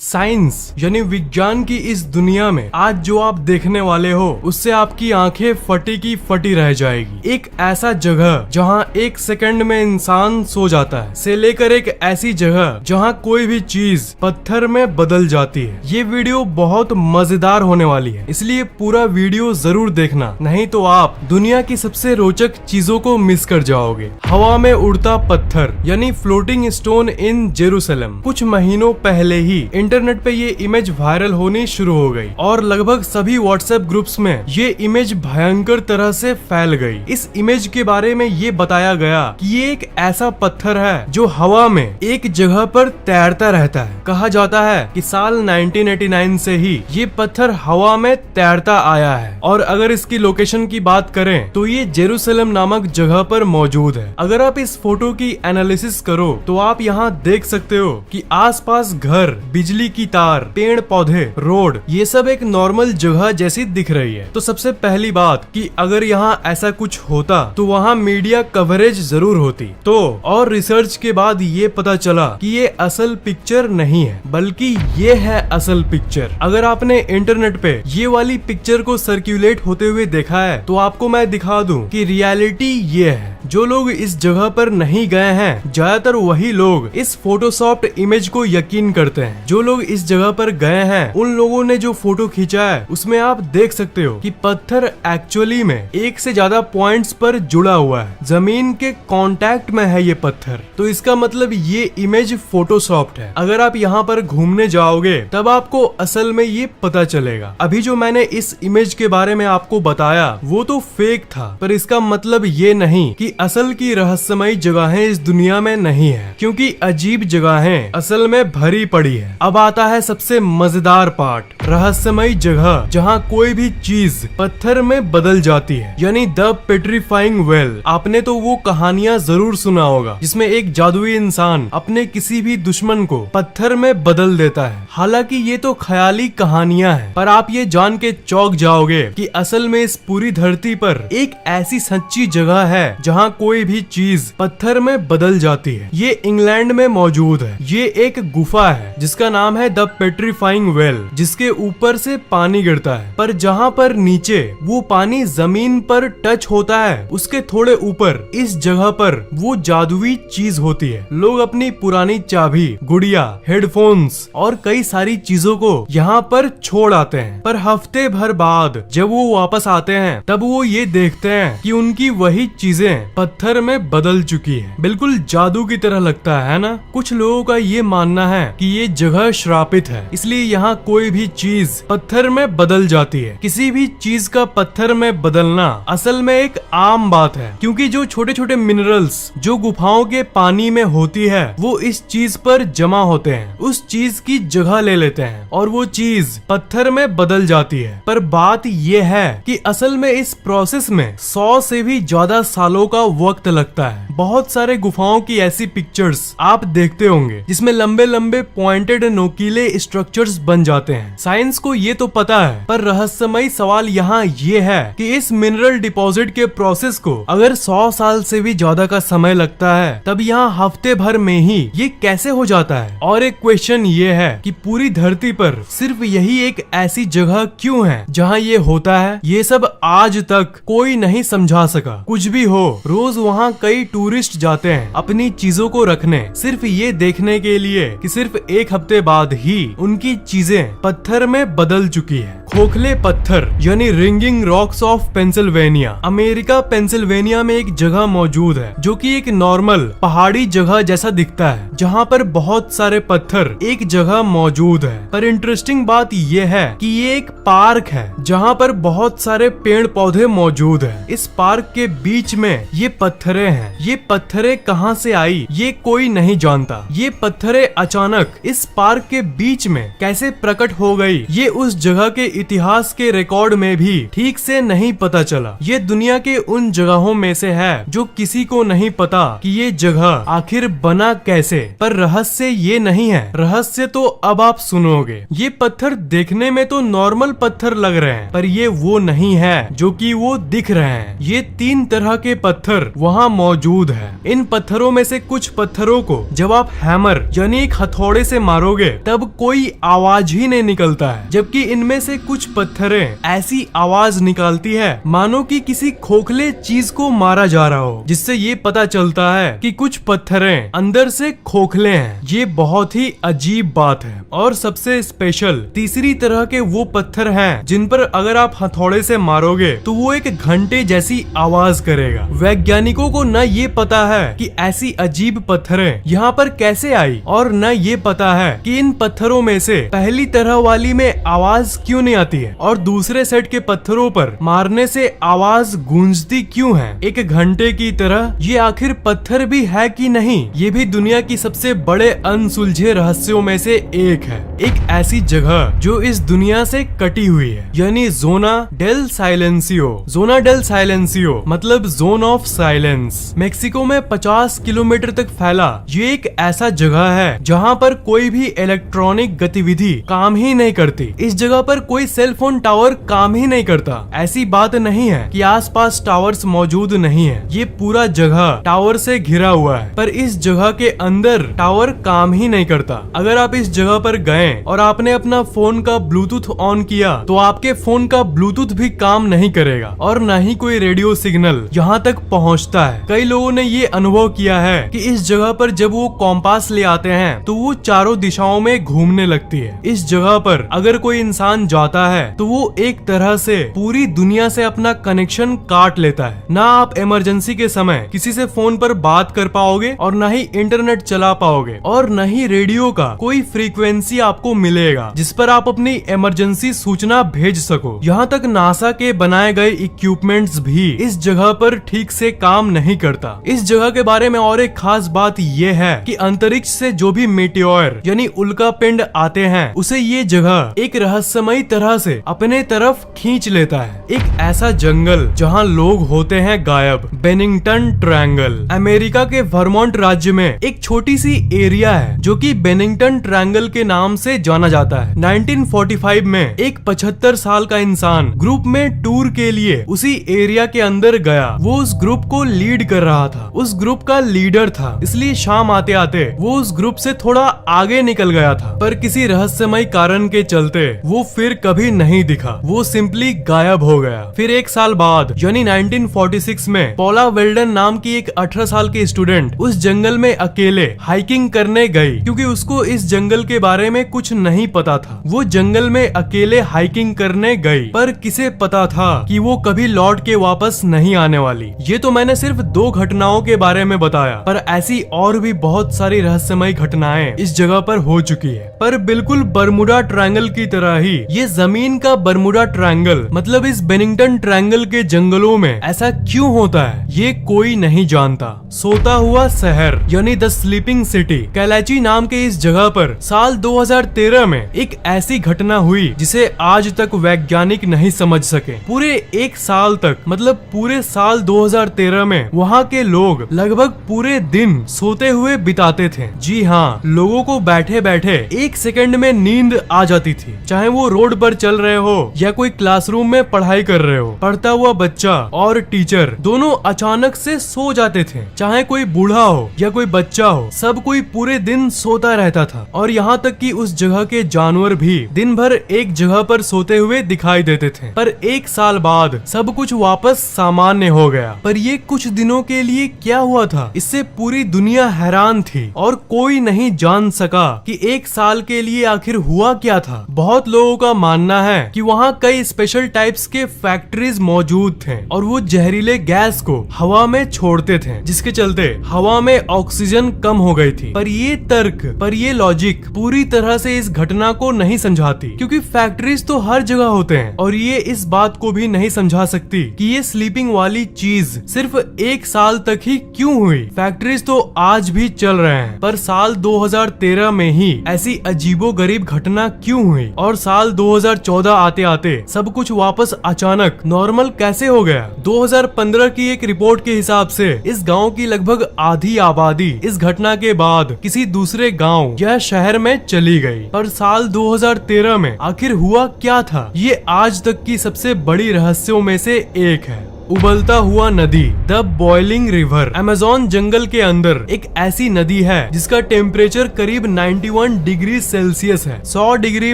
Science यानी विज्ञान की इस दुनिया में आज जो आप देखने वाले हो उससे आपकी आंखें फटी की फटी रह जाएगी। एक ऐसा जगह जहां एक सेकंड में इंसान सो जाता है से लेकर एक ऐसी जगह जहां कोई भी चीज पत्थर में बदल जाती है। ये वीडियो बहुत मजेदार होने वाली है, इसलिए पूरा वीडियो जरूर देखना, नहीं तो आप दुनिया की सबसे रोचक चीजों को मिस कर जाओगे। हवा में उड़ता पत्थर यानी फ्लोटिंग स्टोन इन जेरूसलम। कुछ महीनों पहले ही इंटरनेट पे ये इमेज वायरल होनी शुरू हो गई और लगभग सभी व्हाट्सएप ग्रुप्स में ये इमेज भयंकर तरह से फैल गई। इस इमेज के बारे में ये बताया गया कि ये एक ऐसा पत्थर है जो हवा में एक जगह पर तैरता रहता है। कहा जाता है कि साल 1989 से ही ये पत्थर हवा में तैरता आया है और अगर इसकी लोकेशन की बात करें तो ये जेरूसलम नामक जगह पर मौजूद है। अगर आप इस फोटो की एनालिसिस करो तो आप यहाँ देख सकते हो कि आसपास घर, बिजली की तार, पेड़ पौधे, रोड, ये सब एक नॉर्मल जगह जैसी दिख रही है। तो सबसे पहली बात कि अगर यहाँ ऐसा कुछ होता तो वहाँ मीडिया कवरेज जरूर होती। तो और रिसर्च के बाद ये पता चला कि ये असल पिक्चर नहीं है बल्कि ये है असल पिक्चर। अगर आपने इंटरनेट पे ये वाली पिक्चर को सर्कुलेट होते हुए देखा है तो आपको मैं दिखा दूं कि रियलिटी ये है। जो लोग इस जगह पर नहीं गए हैं ज्यादातर वही लोग इस फोटोशॉप्ड इमेज को यकीन करते हैं। जो लोग इस जगह पर गए हैं उन लोगों ने जो फोटो खींचा है उसमें आप देख सकते हो कि पत्थर एक्चुअली में एक से ज्यादा पॉइंट्स पर जुड़ा हुआ है, जमीन के कांटेक्ट में है ये पत्थर। तो इसका मतलब ये इमेज फोटोशॉप्ड है। अगर आप यहाँ पर घूमने जाओगे तब आपको असल में ये पता चलेगा। अभी जो मैंने इस इमेज के बारे में आपको बताया वो तो फेक था, पर इसका मतलब ये नहीं कि असल की रहस्यमयी जगहें इस दुनिया में नहीं है, क्योंकि अजीब जगहें असल में भरी पड़ी है। अब आता है सबसे मजेदार पार्ट, रहस्यमयी जगह जहां कोई भी चीज पत्थर में बदल जाती है, यानी द पेट्रीफाइंग वेल। आपने तो वो कहानियां जरूर सुना होगा जिसमें एक जादुई इंसान अपने किसी भी दुश्मन को पत्थर में बदल देता है। हालांकि ये तो ख्याली कहानियां हैं, पर आप ये जान के चौंक जाओगे कि असल में इस पूरी धरती पर एक ऐसी सच्ची जगह है जहां कोई भी चीज पत्थर में बदल जाती है। ये इंग्लैंड में मौजूद है। ये एक गुफा है जिसका नाम है द पेट्रीफाइंग वेल, जिसके ऊपर से पानी गिरता है, पर जहाँ पर नीचे वो पानी जमीन पर टच होता है उसके थोड़े ऊपर इस जगह पर वो जादुई चीज होती है। लोग अपनी पुरानी चाबी, गुड़िया, हेडफोन्स और कई सारी चीजों को यहाँ पर छोड़ आते हैं, पर हफ्ते भर बाद जब वो वापस आते हैं तब वो ये देखते हैं कि उनकी वही चीजें पत्थर में बदल चुकी है। बिल्कुल जादू की तरह लगता है ना। कुछ लोगों का ये मानना है कि ये जगह श्रापित है, इसलिए यहाँ कोई भी चीज पत्थर में बदल जाती है। किसी भी चीज का पत्थर में बदलना असल में एक आम बात है, क्योंकि जो छोटे छोटे मिनरल्स जो गुफाओं के पानी में होती है वो इस चीज पर जमा होते हैं, उस चीज की जगह ले लेते हैं और वो चीज पत्थर में बदल जाती है। पर बात ये है कि असल में इस प्रोसेस में 100 से भी ज्यादा सालों का वक्त लगता है। बहुत सारे गुफाओं की ऐसी पिक्चर्स आप देखते होंगे जिसमें लंबे लंबे पॉइंटेड नोकीले स्ट्रक्चर्स बन जाते हैं। साइंस को ये तो पता है, पर रहस्यमयी सवाल यहाँ ये है कि इस मिनरल डिपॉजिट के प्रोसेस को अगर 100 साल से भी ज्यादा का समय लगता है तब यहाँ हफ्ते भर में ही ये कैसे हो जाता है। और एक क्वेश्चन ये है कि पूरी धरती पर सिर्फ यही एक ऐसी जगह क्यों है जहाँ ये होता है। ये सब आज तक कोई नहीं समझा सका। कुछ भी हो, रोज वहाँ कई टूरिस्ट जाते हैं अपनी चीजों को रखने, सिर्फ ये देखने के लिए कि सिर्फ एक हफ्ते बाद ही उनकी चीजें पत्थर में बदल चुकी है। खोखले पत्थर यानी ringing rocks of Pennsylvania. America Pennsylvania में एक जगह मौजूद है जो कि एक नॉर्मल पहाड़ी जगह जैसा दिखता है, जहाँ पर बहुत सारे पत्थर एक जगह मौजूद है। पर इंटरेस्टिंग बात ये है कि ये एक पार्क है जहाँ पर बहुत सारे पेड़ पौधे मौजूद है। इस पार्क के बीच में ये पत्थरें हैं। ये पत्थरें कहाँ से आई ये कोई नहीं जानता। ये पत्थरें अचानक इस पार्क के बीच में कैसे प्रकट हो गई ये उस जगह के इतिहास के रिकॉर्ड में भी ठीक से नहीं पता चला। ये दुनिया के उन जगहों में से है जो किसी को नहीं पता कि ये जगह आखिर बना कैसे। पर रहस्य ये नहीं है, रहस्य तो अब आप सुनोगे। ये पत्थर देखने में तो नॉर्मल पत्थर लग रहे हैं, पर ये वो नहीं है जो कि वो दिख रहे हैं। ये 3 तरह के पत्थर वहाँ मौजूद है। इन पत्थरों में से कुछ पत्थरों को जब आप हैमर यानी एक हथौड़े से मारोगे तब कोई आवाज ही नहीं निकलता है, जबकि इनमें से कुछ पत्थरें ऐसी आवाज निकालती है मानो कि किसी खोखले चीज को मारा जा रहा हो, जिससे ये पता चलता है कि कुछ पत्थरें अंदर से खोखले हैं। ये बहुत ही अजीब बात है। और सबसे स्पेशल तीसरी तरह के वो पत्थर हैं जिन पर अगर आप हथौड़े से मारोगे तो वो एक घंटे जैसी आवाज करेगा। वैज्ञानिकों को न ये पता है कि ऐसी अजीब पत्थरें यहाँ पर कैसे आई, और न ये पता है कि इन पत्थरों में से पहली तरह वाली में आवाज क्यों नहीं आती है और दूसरे सेट के पत्थरों पर मारने से आवाज गूंजती क्यों है एक घंटे की तरह। ये आखिर पत्थर भी है कि नहीं, ये भी दुनिया की सबसे बड़े अनसुलझे रहस्यों में से एक है। एक ऐसी जगह जो इस दुनिया से कटी हुई है, यानी जोना डेल साइलेंसियो। जोना डेल साइलेंसियो मतलब जोन ऑफ साइलेंस। मेक्सिको में 50 किलोमीटर तक फैला ये एक ऐसा जगह है जहाँ पर कोई भी इलेक्ट्रॉनिक गतिविधि काम ही नहीं करती। इस जगह पर कोई सेल फोन टावर काम ही नहीं करता। ऐसी बात नहीं है कि आसपास टावर्स मौजूद नहीं है, ये पूरा जगह टावर से घिरा हुआ है, पर इस जगह के अंदर टावर काम ही नहीं करता। अगर आप इस जगह पर गए और आपने अपना फोन का ब्लूटूथ ऑन किया तो आपके फोन का ब्लूटूथ भी काम नहीं करेगा और न ही कोई रेडियो सिग्नल यहाँ तक पहुँचता है। कई लोगों ने ये अनुभव किया है कि इस जगह पर जब वो कॉम्पास ले आते हैं तो वो चारों दिशाओं में घूमने लगती है। इस जगह पर अगर कोई इंसान जाता है तो वो एक तरह से पूरी दुनिया से अपना कनेक्शन काट लेता है। ना आप इमरजेंसी के समय किसी से फोन पर बात कर पाओगे और न ही इंटरनेट चला पाओगे और न ही रेडियो का कोई फ्रीक्वेंसी आपको मिलेगा जिस पर आप अपनी इमरजेंसी सूचना भेज सको। यहाँ तक नासा के बनाए गए इक्विपमेंट्स भी इस जगह पर ठीक से काम नहीं करता। इस जगह के बारे में और एक खास बात ये है कि अंतरिक्ष से जो भी मेटियोर यानी उल्का पिंड आते हैं उसे ये जगह एक रहस्यमयी तरह से अपने तरफ खींच लेता है। एक ऐसा जंगल जहाँ लोग होते हैं गायब, बेनिंगटन ट्रायंगल। अमेरिका के वर्मोंट राज्य में एक छोटी सी एरिया है जो कि बेनिंगटन ट्रायंगल के नाम से जाना जाता है। 1945 में एक 75 साल का इंसान ग्रुप में टूर के लिए उसी एरिया के अंदर गया। वो उस ग्रुप को लीड कर रहा था, उस ग्रुप का लीडर था, इसलिए शाम आते आते वो उस ग्रुप से थोड़ा आगे निकल गया था, पर किसी रहस्यमय कारण के चलते वो फिर कभी नहीं दिखा। वो सिंपली गायब हो गया। फिर एक साल बाद यानी 1946 में पॉला वेल्डन नाम की एक 18 साल की स्टूडेंट उस जंगल में अकेले हाइकिंग करने गई, क्योंकि उसको इस जंगल के बारे में कुछ नहीं पता था। वो जंगल में अकेले हाइकिंग करने गई, पर किसे पता था कि वो कभी लौट के वापस नहीं आने वाली। ये तो मैंने सिर्फ 2 घटनाओं के बारे में बताया, पर ऐसी और भी बहुत सारी रहस्यमय घटनाएं इस जगह पर हो चुकी है। पर बिल्कुल बर्मुडा ट्रायंगल की तरह ही ये जमीन का बर्मुडा ट्रायंगल मतलब इस बेनिंगटन ट्रायंगल के जंगलों में ऐसा क्यों होता है ये कोई नहीं जानता। सोता हुआ शहर यानी द स्लीपिंग सिटी कैलाची नाम के इस जगह पर साल 2013 में एक ऐसी घटना हुई जिसे आज तक वैज्ञानिक नहीं समझ सके। पूरे 1 साल तक मतलब पूरे साल 2013 में वहाँ के लोग लगभग पूरे दिन सोते हुए बिताते थे। जी हाँ, लोगों को बैठे बैठे 1 सेकंड में नींद आ जाती थी, चाहे वो रोड पर चल रहे हो या कोई क्लासरूम में पढ़ाई कर रहे हो। पढ़ता हुआ बच्चा और टीचर दोनों अचानक से सो जाते थे, चाहे कोई बूढ़ा हो या कोई बच्चा हो, सब कोई पूरे दिन सोता रहता था। और यहाँ तक कि उस जगह के जानवर भी दिन भर एक जगह पर सोते हुए दिखाई देते थे। पर 1 साल बाद सब कुछ वापस सामान्य हो गया। पर ये कुछ दिनों के लिए क्या हुआ था, इससे पूरी दुनिया हैरान थी और कोई नहीं जान सका कि 1 साल के लिए आखिर हुआ क्या था। बहुत लोगों का मानना है कि वहाँ कई स्पेशल टाइप्स के फैक्ट्रीज मौजूद थे और वो जहरीले गैस को हवा में छोड़ते थे, जिसके चलते हवा में ऑक्सीजन कम हो गई थी। पर ये तर्क, पर ये लॉजिक पूरी तरह से इस घटना को नहीं समझाती, क्योंकि फैक्ट्रीज तो हर जगह होते हैं। और ये इस बात को भी नहीं समझा सकती कि ये स्लीपिंग वाली चीज सिर्फ 1 साल तक ही क्यों हुई। फैक्ट्रीज तो आज भी चल रहे हैं, पर साल 2013 में ही ऐसी अजीबोगरीब घटना क्यों हुई और साल 2014 आते आते सब कुछ वापस अचानक नॉर्मल कैसे हो गया? 2015 की एक रिपोर्ट के हिसाब से इस गांव की लगभग आधी आबादी इस घटना के बाद किसी दूसरे गांव या शहर में चली गई। पर साल 2013 में आखिर हुआ क्या था? ये आज तक की सबसे बड़ी रहस्यों में से एक है। उबलता हुआ नदी, द बॉइलिंग रिवर। अमेज़न जंगल के अंदर एक ऐसी नदी है जिसका टेम्परेचर करीब 91 डिग्री सेल्सियस है। 100 डिग्री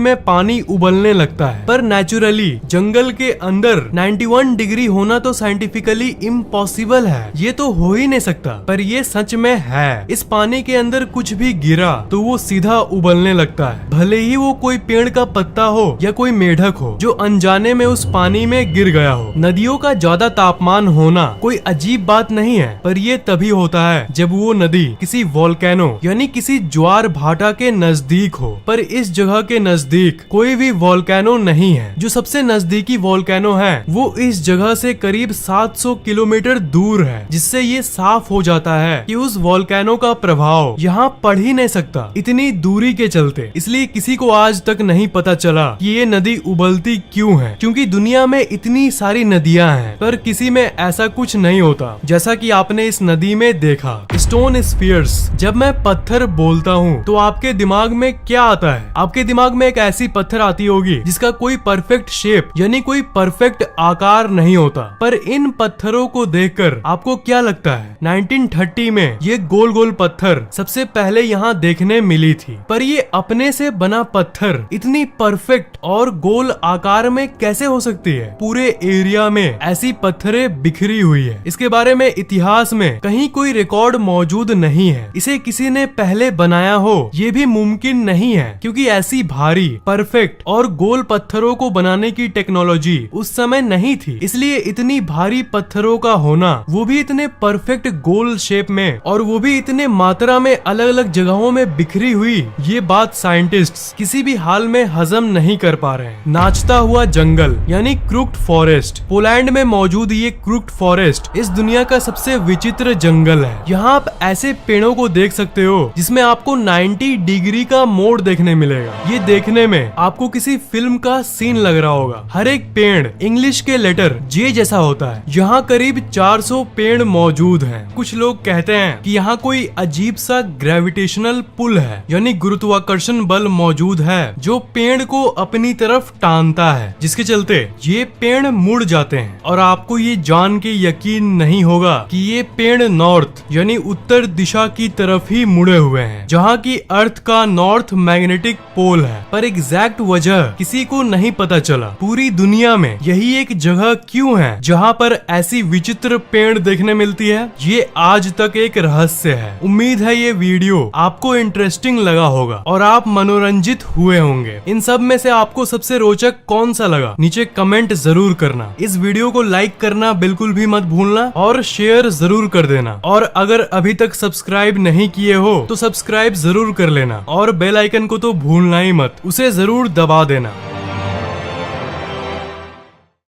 में पानी उबलने लगता है, पर नेचुरली जंगल के अंदर 91 डिग्री होना तो साइंटिफिकली इम्पॉसिबल है। ये तो हो ही नहीं सकता, पर ये सच में है। इस पानी के अंदर कुछ भी गिरा तो वो सीधा उबलने लगता है, भले ही वो कोई पेड़ का पत्ता हो या कोई मेढक हो जो अनजाने में उस पानी में गिर गया हो। नदियों का ज्यादा तापमान होना कोई अजीब बात नहीं है, पर ये तभी होता है जब वो नदी किसी वोल्केनो यानी किसी ज्वार भाटा के नजदीक हो। पर इस जगह के नजदीक कोई भी वोल्केनो नहीं है। जो सबसे नजदीकी वोल्केनो है वो इस जगह से करीब 700 किलोमीटर दूर है, जिससे ये साफ हो जाता है कि उस वोल्केनो का प्रभाव यहाँ पड़ ही नहीं सकता इतनी दूरी के चलते। इसलिए किसी को आज तक नहीं पता चला कि ये नदी उबलती क्यों है, क्योंकि दुनिया में इतनी सारी नदियां हैं पर किसी में ऐसा कुछ नहीं होता जैसा कि आपने इस नदी में देखा। Stone spheres. जब मैं पत्थर बोलता हूँ तो आपके दिमाग में क्या आता है? आपके दिमाग में एक ऐसी पत्थर आती होगी जिसका कोई परफेक्ट शेप यानी कोई परफेक्ट आकार नहीं होता। पर इन पत्थरों को देखकर आपको क्या लगता है? 1930 में ये गोल गोल पत्थर सबसे पहले यहाँ देखने मिली थी। पर ये अपने से बना पत्थर इतनी परफेक्ट और गोल आकार में कैसे हो सकती है? पूरे एरिया में ऐसी पत्थरें बिखरी हुई है। इसके बारे में इतिहास में कहीं कोई रिकॉर्ड मौजूद नहीं है। इसे किसी ने पहले बनाया हो ये भी मुमकिन नहीं है, क्योंकि ऐसी भारी, परफेक्ट और गोल पत्थरों को बनाने की टेक्नोलॉजी उस समय नहीं थी। इसलिए इतनी भारी पत्थरों का होना, वो भी इतने परफेक्ट गोल शेप में, और वो भी इतने मात्रा में अलग अलग जगहों में बिखरी हुई, ये बात साइंटिस्ट्स किसी भी हाल में हजम नहीं कर पा रहे हैं। नाचता हुआ जंगल यानी क्रूक्ड फॉरेस्ट। पोलैंड में मौजूद ये क्रूक्ड फॉरेस्ट इस दुनिया का सबसे विचित्र जंगल है। यहाँ आप ऐसे पेड़ों को देख सकते हो जिसमें आपको 90 डिग्री का मोड़ देखने मिलेगा। ये देखने में आपको किसी फिल्म का सीन लग रहा होगा। हर एक पेड़ इंग्लिश के लेटर जे जैसा होता है। यहाँ करीब 400 पेड़ मौजूद हैं। कुछ लोग कहते हैं कि यहाँ कोई अजीब सा ग्रेविटेशनल पुल है, यानी गुरुत्वाकर्षण बल मौजूद है जो पेड़ को अपनी तरफ टानता है, जिसके चलते ये पेड़ मुड़ जाते हैं। और आपको ये जान के यकीन नहीं होगा कि ये पेड़ नॉर्थ यानी उत्तर दिशा की तरफ ही मुड़े हुए हैं, जहाँ की अर्थ का नॉर्थ मैग्नेटिक पोल है। पर एग्जैक्ट वजह किसी को नहीं पता चला। पूरी दुनिया में यही एक जगह क्यों है जहाँ पर ऐसी विचित्र पेड़ देखने मिलती है, ये आज तक एक रहस्य है। उम्मीद है ये वीडियो आपको इंटरेस्टिंग लगा होगा और आप मनोरंजित हुए होंगे। इन सब में से आपको सबसे रोचक कौन सा लगा, नीचे कमेंट जरूर करना। इस वीडियो को लाइक करना बिल्कुल भी मत भूलना और शेयर जरूर कर देना। और अगर अभी तक सब्सक्राइब नहीं किए हो तो सब्सक्राइब जरूर कर लेना और बेल आइकन को तो भूलना ही मत, उसे जरूर दबा देना।